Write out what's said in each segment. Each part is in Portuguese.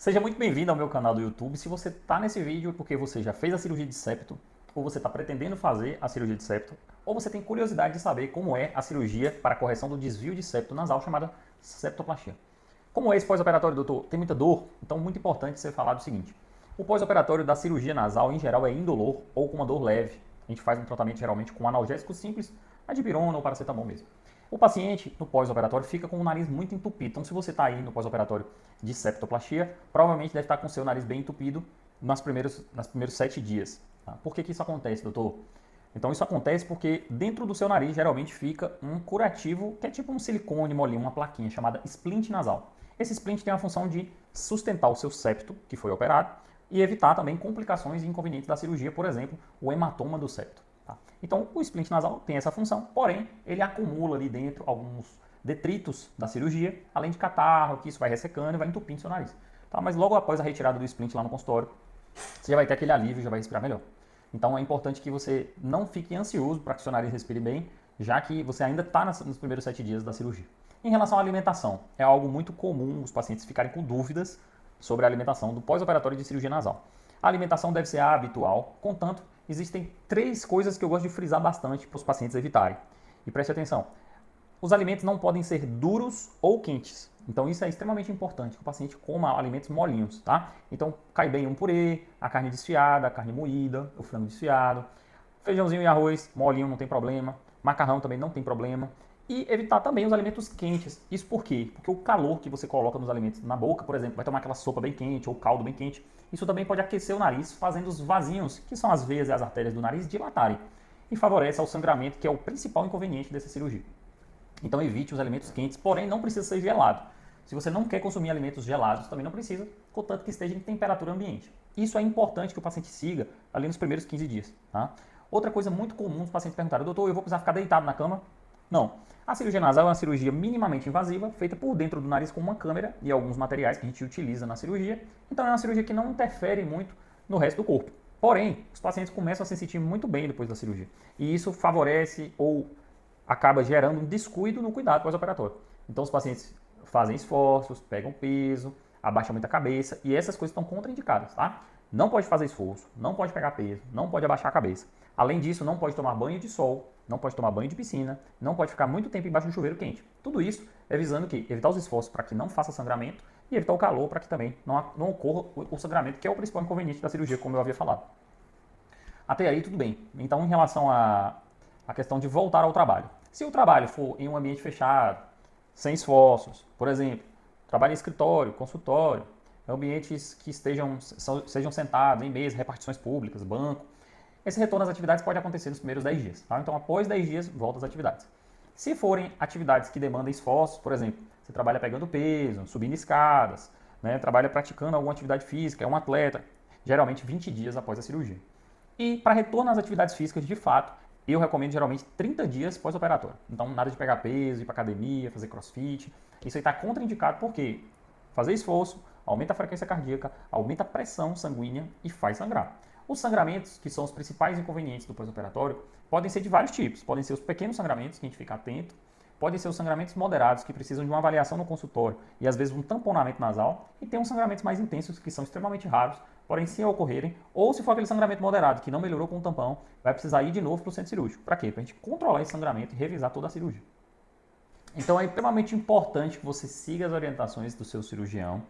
Seja muito bem-vindo ao meu canal do YouTube. Se você está nesse vídeo é porque você já fez a cirurgia de septo, ou você está pretendendo fazer a cirurgia de septo, ou você tem curiosidade de saber como é a cirurgia para a correção do desvio de septo nasal, chamada septoplastia. Como é esse pós-operatório, doutor? Tem muita dor? Então, muito importante você falar do seguinte. O pós-operatório da cirurgia nasal, em geral, é indolor ou com uma dor leve. A gente faz um tratamento geralmente com analgésico simples, a dipirona ou paracetamol mesmo. O paciente, no pós-operatório, fica com o nariz muito entupido. Então, se você está aí no pós-operatório de septoplastia, provavelmente deve estar com o seu nariz bem entupido nos primeiros 7 dias. Tá? Por que isso acontece, doutor? Então, isso acontece porque dentro do seu nariz, geralmente, fica um curativo, que é tipo um silicone molinho, uma plaquinha, chamada splint nasal. Esse splint tem a função de sustentar o seu septo, que foi operado, e evitar também complicações e inconvenientes da cirurgia, por exemplo, o hematoma do septo. Tá? Então, o splint nasal tem essa função, porém, ele acumula ali dentro alguns detritos da cirurgia, além de catarro, que isso vai ressecando e vai entupindo seu nariz. Tá? Mas logo após a retirada do splint lá no consultório, você já vai ter aquele alívio e já vai respirar melhor. Então, é importante que você não fique ansioso para que seu nariz respire bem, já que você ainda está nos primeiros 7 dias da cirurgia. Em relação à alimentação, é algo muito comum os pacientes ficarem com dúvidas sobre a alimentação do pós-operatório de cirurgia nasal. A alimentação deve ser habitual, contanto, existem 3 coisas que eu gosto de frisar bastante para os pacientes evitarem. E preste atenção, os alimentos não podem ser duros ou quentes. Então isso é extremamente importante, que o paciente coma alimentos molinhos, tá? Então cai bem um purê, a carne desfiada, a carne moída, o frango desfiado, feijãozinho e arroz, molinho não tem problema, macarrão também não tem problema. E evitar também os alimentos quentes. Isso por quê? Porque o calor que você coloca nos alimentos na boca, por exemplo, vai tomar aquela sopa bem quente ou caldo bem quente, isso também pode aquecer o nariz, fazendo os vasinhos, que são as veias e as artérias do nariz, dilatarem. E favorece ao sangramento, que é o principal inconveniente dessa cirurgia. Então evite os alimentos quentes, porém não precisa ser gelado. Se você não quer consumir alimentos gelados, também não precisa, contanto que esteja em temperatura ambiente. Isso é importante que o paciente siga ali nos primeiros 15 dias. Tá? Outra coisa muito comum os pacientes perguntarem, doutor, eu vou precisar ficar deitado na cama? Não. A cirurgia nasal é uma cirurgia minimamente invasiva, feita por dentro do nariz com uma câmera e alguns materiais que a gente utiliza na cirurgia. Então é uma cirurgia que não interfere muito no resto do corpo. Porém, os pacientes começam a se sentir muito bem depois da cirurgia. E isso favorece ou acaba gerando um descuido no cuidado pós-operatório. Então os pacientes fazem esforços, pegam peso, abaixam muito a cabeça e essas coisas estão contraindicadas, tá? Não pode fazer esforço, não pode pegar peso, não pode abaixar a cabeça. Além disso, não pode tomar banho de sol, não pode tomar banho de piscina, não pode ficar muito tempo embaixo do chuveiro quente. Tudo isso é visando que evitar os esforços para que não faça sangramento e evitar o calor para que também não ocorra o sangramento, que é o principal inconveniente da cirurgia, como eu havia falado. Até aí tudo bem. Então, em relação à questão de voltar ao trabalho. Se o trabalho for em um ambiente fechado, sem esforços, por exemplo, trabalho em escritório, consultório, ambientes que sejam sentados em mesa, repartições públicas, banco, esse retorno às atividades pode acontecer nos primeiros 10 dias. Tá? Então, após 10 dias, volta às atividades. Se forem atividades que demandam esforços, por exemplo, você trabalha pegando peso, subindo escadas, né, trabalha praticando alguma atividade física, é um atleta, geralmente 20 dias após a cirurgia. E para retorno às atividades físicas, de fato, eu recomendo geralmente 30 dias pós-operatório. Então, nada de pegar peso, ir para academia, fazer crossfit. Isso aí está contraindicado porque fazer esforço aumenta a frequência cardíaca, aumenta a pressão sanguínea e faz sangrar. Os sangramentos, que são os principais inconvenientes do pós-operatório, podem ser de vários tipos. Podem ser os pequenos sangramentos, que a gente fica atento. Podem ser os sangramentos moderados, que precisam de uma avaliação no consultório e às vezes um tamponamento nasal. E tem os sangramentos mais intensos, que são extremamente raros, porém se ocorrerem, ou se for aquele sangramento moderado, que não melhorou com o tampão, vai precisar ir de novo para o centro cirúrgico. Para quê? Para a gente controlar esse sangramento e revisar toda a cirurgia. Então é extremamente importante que você siga as orientações do seu cirurgião.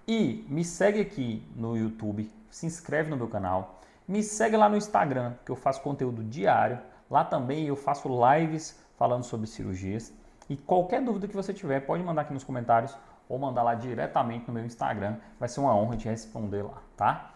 E me segue aqui no YouTube, se inscreve no meu canal, me segue lá no Instagram, que eu faço conteúdo diário. Lá também eu faço lives falando sobre cirurgias. E qualquer dúvida que você tiver, pode mandar aqui nos comentários ou mandar lá diretamente no meu Instagram. Vai ser uma honra te responder lá, tá?